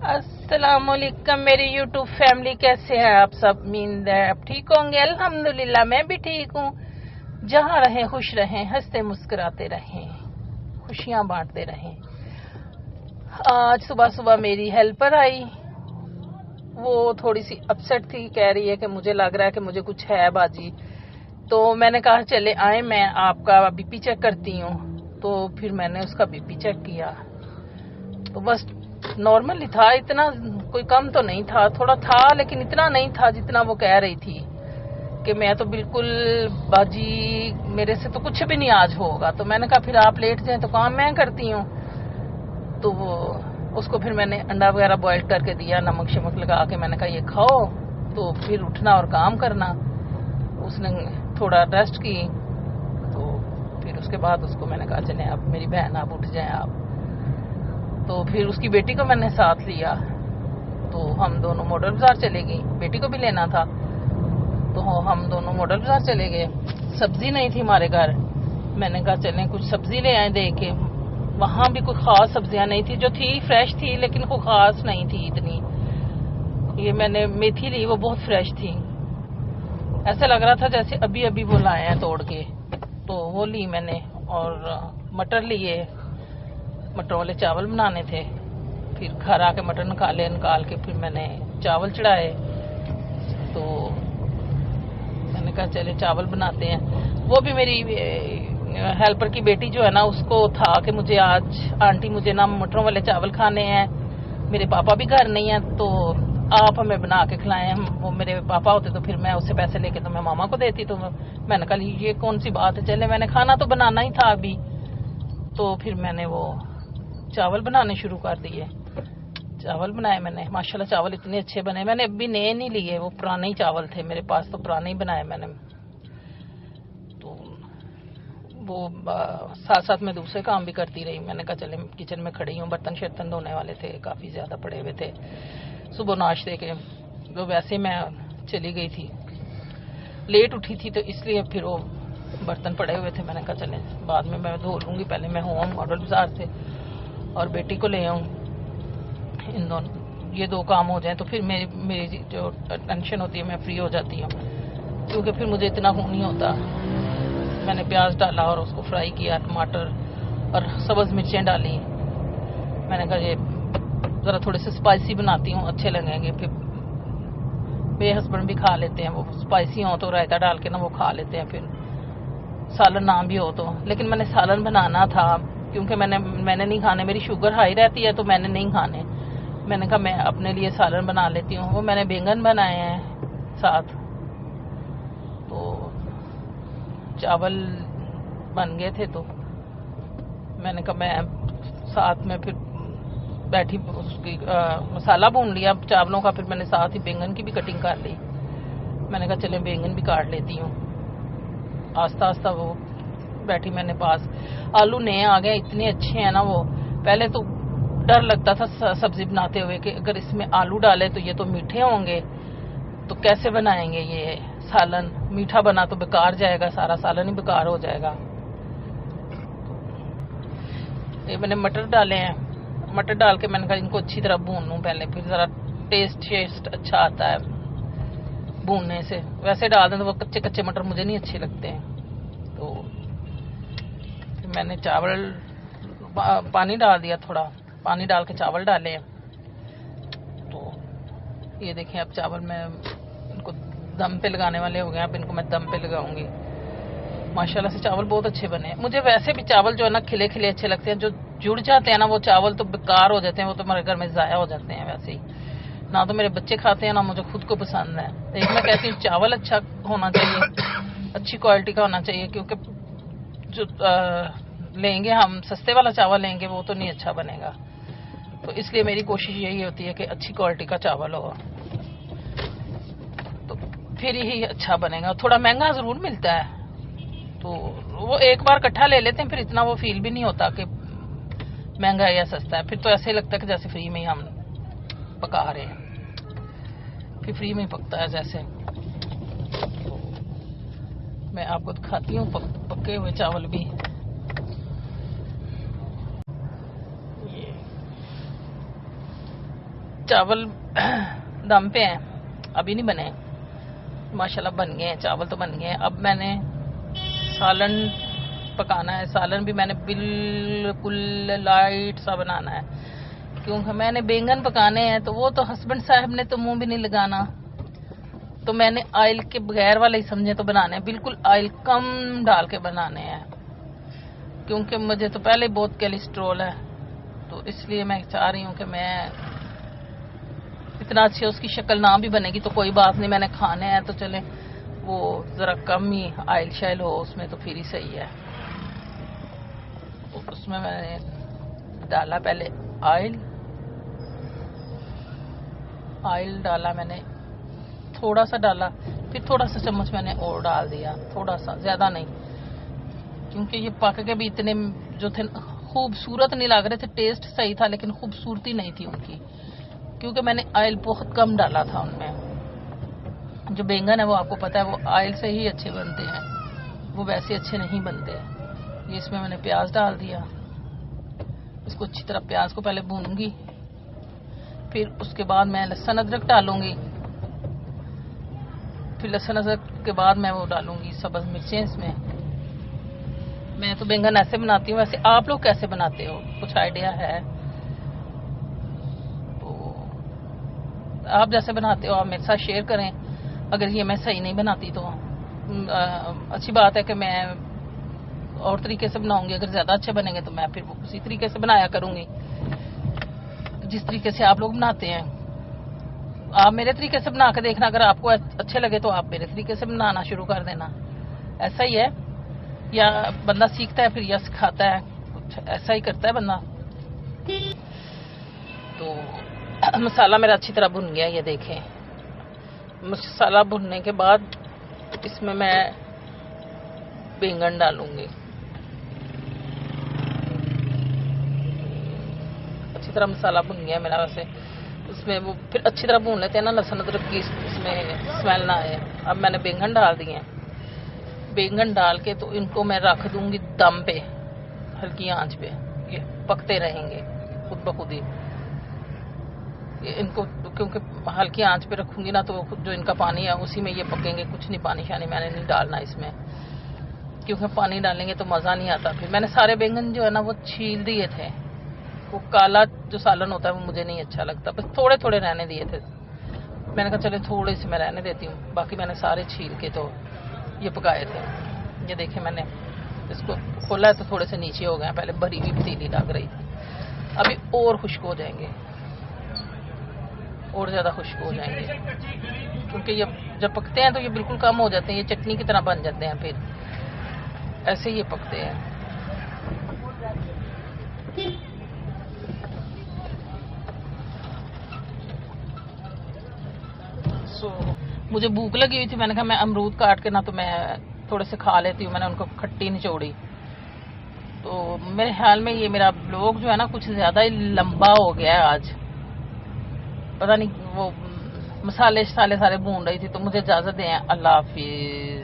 अस्सलामुअलैकुम मेरी YouTube family, कैसे हैं आप सब? उम्मीद है आप ठीक होंगे। अल्हम्दुलिल्लाह मैं भी ठीक हूँ। जहाँ रहें खुश रहें, हंसते मुस्कुराते रहें, खुशियाँ बांटते रहें। आज सुबह सुबह मेरी हेल्पर आई, वो थोड़ी सी अपसेट थी, कह रही है कि मुझे लग रहा है कि मुझे कुछ है बाजी। तो मैंने कहा चले आए, मैं आपका बीपी चेक करती हूँ। तो फिर मैंने उसका बीपी चेक किया तो बस नॉर्मल ही था, इतना कोई कम तो नहीं था, थोड़ा था लेकिन इतना नहीं था जितना वो कह रही थी कि मैं तो बिल्कुल बाजी, मेरे से तो कुछ भी नहीं आज होगा। तो मैंने कहा फिर आप लेट जाएं तो काम मैं करती हूँ। तो वो उसको फिर मैंने अंडा वगैरह बॉईल करके दिया, नमक शमक लगा के। मैंने कहा ये खाओ तो फिर उठना और काम करना। उसने थोड़ा रेस्ट की तो फिर उसके बाद उसको मैंने कहा चले अब मेरी बहन आप उठ जाएं आप। तो फिर उसकी बेटी को मैंने साथ लिया, तो हम दोनों मॉडल बाजार चले गए। बेटी को भी लेना था तो हम दोनों मॉडल बाजार चले गए। सब्जी नहीं थी हमारे घर, मैंने कहा चलें कुछ सब्जी ले आए दे के। वहां भी कोई खास सब्जियां नहीं थी, जो थी फ्रेश थी लेकिन कोई खास नहीं थी इतनी। ये मैंने मेथी ली, वो बहुत फ्रेश थी, ऐसा लग रहा था जैसे अभी अभी वो लाए हैं तोड़ के। तो वो ली मैंने, और मटर लिए, मटर वाले चावल बनाने थे। फिर घर आके मटर निकाल के फिर मैंने चावल चढ़ाए। तो मैंने कहा चले चावल बनाते हैं। वो भी मेरी हेल्पर की बेटी जो है ना, उसको था कि मुझे आज आंटी मुझे ना मटरों वाले चावल खाने हैं, मेरे पापा भी घर नहीं है तो आप हमें बना के खिलाएं। वो मेरे पापा होते तो फिर मैं उससे पैसे लेके तो मैं मामा को देती। तो मैंने कहा ये कौन सी बात है, चले मैंने खाना तो बनाना ही था अभी। तो फिर मैंने वो चावल बनाने शुरू कर दिए। चावल बनाए मैंने, माशाल्लाह चावल इतने अच्छे बने। मैंने अभी नए नहीं लिए, वो पुराने ही चावल थे मेरे पास, तो पुराने ही बनाए मैंने। तो वो साथ साथ में दूसरे काम भी करती रही। मैंने कहा चले किचन में खड़ी हूँ, बर्तन शर्तन धोने वाले थे, काफी ज्यादा पड़े हुए थे सुबह नाश्ते के। तो वैसे मैं चली गई थी, लेट उठी थी तो इसलिए फिर वो बर्तन पड़े हुए थे। मैंने कहा चले बाद में मैं धो लूंगी, पहले मैं हूँ मॉडल बाजार से और बेटी को ले आऊँ। इन दोनों ये दो काम हो जाए तो फिर मेरी जो टेंशन होती है मैं फ्री हो जाती हूँ, क्योंकि फिर मुझे इतना नहीं होता। मैंने प्याज डाला और उसको फ्राई किया, टमाटर और सब्ज मिर्चें डाली। मैंने कहा ये जरा थोड़े से स्पाइसी बनाती हूँ, अच्छे लगेंगे। फिर मेरे हस्बैंड भी खा लेते हैं, वो स्पाइसी हो तो रायता डाल के ना वो खा लेते हैं। फिर सालन ना भी हो तो, लेकिन मैंने सालन बनाना था क्योंकि मैंने नहीं खाने, मेरी शुगर हाई रहती है तो मैंने नहीं खाने। मैंने कहा मैं अपने लिए सालन बना लेती हूँ। वो मैंने बैंगन बनाए हैं साथ। तो चावल बन गए थे तो मैंने कहा मैं साथ में फिर बैठी उसकी मसाला भून लिया चावलों का। फिर मैंने साथ ही बैंगन की भी कटिंग कर ली। मैंने कहा चले बैंगन भी काट लेती हूँ। आस्ता आस्ता वो बैठी मैंने पास। आलू नए आ गए, इतने अच्छे हैं ना वो। पहले तो डर लगता था सब्जी बनाते हुए कि अगर इसमें आलू डाले तो ये तो मीठे होंगे, तो कैसे बनाएंगे ये सालन। मीठा बना तो बेकार जाएगा, सारा सालन ही बेकार हो जाएगा। ये मैंने मटर डाले हैं, मटर डाल के मैंने कहा इनको अच्छी तरह भून लूं पहले, फिर जरा टेस्ट अच्छा आता है भूनने से। वैसे डाल दें तो वो कच्चे कच्चे मटर मुझे नहीं अच्छे लगते हैं। तो फिर मैंने चावल पानी डाल दिया, थोड़ा पानी डाल के चावल डाले। तो ये देखें अब चावल मैं इनको दम पे लगाने वाले हो गए। अब इनको मैं दम पे लगाऊंगी। माशाल्लाह से चावल बहुत अच्छे बने। मुझे वैसे भी चावल जो है ना खिले खिले अच्छे लगते हैं, जो जुड़ जाते हैं ना वो चावल तो बेकार हो जाते हैं, वो तो हमारे घर में जाया हो जाते हैं। वैसे ही ना तो मेरे बच्चे खाते हैं ना मुझे खुद को पसंद है। एक मैं कहती हूँ चावल अच्छा होना चाहिए, अच्छी क्वालिटी का होना चाहिए, क्योंकि जो लेंगे हम सस्ते वाला चावल लेंगे वो तो नहीं अच्छा बनेगा। तो इसलिए मेरी कोशिश यही होती है कि अच्छी क्वालिटी का चावल हो तो फिर ही अच्छा बनेगा। थोड़ा महंगा जरूर मिलता है, तो वो एक बार इकट्ठा ले लेते हैं, फिर इतना वो फील भी नहीं होता कि महंगा है या सस्ता है। फिर तो ऐसे लगता है कि जैसे फ्री में ही हम पका रहे हैं, फिर फ्री में ही पकता है जैसे। तो मैं आपको दिखाती हूँ पके हुए चावल भी। चावल दम पे हैं, अभी नहीं बने, माशाल्लाह बन गए हैं, चावल तो बन गए हैं। अब मैंने सालन पकाना है। सालन भी मैंने बिल्कुल लाइट सा बनाना है, क्योंकि मैंने बैंगन पकाने हैं, तो वो तो हस्बैंड साहब ने तो मुंह भी नहीं लगाना, तो मैंने ऑयल के बगैर वाले ही समझे तो बनाने हैं, बिल्कुल ऑयल कम डाल के बनाने हैं, क्योंकि मुझे तो पहले बहुत कोलेस्ट्रॉल है, तो इसलिए मैं चाह रही हूँ कि मैं इतना अच्छी उसकी शक्ल ना भी बनेगी तो कोई बात नहीं, मैंने खाने हैं तो चले वो जरा कम ही ऑयल शाइल हो उसमें तो फिर ही सही है। उसमें मैंने डाला पहले ऑयल डाला मैंने, थोड़ा सा डाला, फिर थोड़ा सा चम्मच मैंने और डाल दिया, थोड़ा सा, ज्यादा नहीं, क्योंकि ये पक के भी इतने जो थे खूबसूरत नहीं लग रहे थे, टेस्ट सही था लेकिन खूबसूरती नहीं थी उनकी, क्योंकि मैंने ऑयल बहुत कम डाला था उनमें। जो बैंगन है वो आपको पता है वो ऑयल से ही अच्छे बनते हैं, वो वैसे अच्छे नहीं बनते। ये इसमें मैंने प्याज डाल दिया, इसको अच्छी तरह प्याज को पहले भूनूंगी, फिर उसके बाद मैं लहसुन अदरक डालूंगी, फिर लहसुन अदरक के बाद मैं वो डालूंगी सब्ज मिर्चें इसमें। मैं तो बैंगन ऐसे बनाती हूँ, वैसे आप लोग कैसे बनाते हो, कुछ आइडिया है तो आप जैसे बनाते हो आप मेरे साथ शेयर करें। अगर ये मैं सही नहीं बनाती तो अच्छी बात है कि मैं और तरीके से बनाऊंगी, अगर ज्यादा अच्छे बनेंगे तो मैं फिर उसी तरीके से बनाया करूंगी जिस तरीके से आप लोग बनाते हैं। आप मेरे तरीके से बना के देखना, अगर आपको अच्छे लगे तो आप मेरे तरीके से बनाना शुरू कर देना। ऐसा ही है, या बंदा सीखता है फिर या सिखाता है, कुछ ऐसा ही करता है बंदा। तो मसाला मेरा अच्छी तरह भुन गया, ये देखें। मसाला भुनने के बाद इसमें मैं बैंगन डालूंगी, अच्छी तरह मसाला भुन गया मेरा। वैसे उसमें वो फिर अच्छी तरह भून लेते हैं ना, लहसुन अदरक की इसमें स्मेल ना आए। अब मैंने बैंगन डाल दिए, बैंगन डाल के तो इनको मैं रख दूंगी दम पे, हल्की आंच पे, ये पकते रहेंगे खुद ब खुद ही। इनको क्योंकि हल्की आंच पे रखूंगी ना तो जो इनका पानी है उसी में ये पकेंगे, कुछ नहीं पानी शानी मैंने नहीं डालना इसमें, क्योंकि पानी डालेंगे तो मजा नहीं आता। फिर मैंने सारे बैंगन जो है ना वो छील दिए थे, वो काला जो सालन होता है वो मुझे नहीं अच्छा लगता, बस थोड़े थोड़े रहने दिए थे। मैंने कहा चले थोड़े से मैं रहने देती हूँ, बाकी मैंने सारे छील के तो ये पकाए थे। ये देखे मैंने इसको खोला है तो थोड़े से नीचे हो गए, पहले भरी हुई पतीली लग रही थी, अभी और खुश्क हो जाएंगे, और ज्यादा खुश्क हो जाएंगे, क्योंकि ये जब पकते हैं तो ये बिल्कुल कम हो जाते हैं, ये चटनी की तरह बन जाते हैं, फिर ऐसे ही ये पकते हैं। मुझे भूख लगी हुई थी, मैंने कहा मैं अमरूद काट के ना तो मैं थोड़े से खा लेती हूँ। मैंने उनको खट्टी निचोड़ी, तो मेरे ख्याल में ये मेरा ब्लॉग जो है ना कुछ ज्यादा ही लंबा हो गया है आज, पता नहीं वो मसाले सारे भून रही थी। तो मुझे इजाजत दें, अल्लाह हाफिज।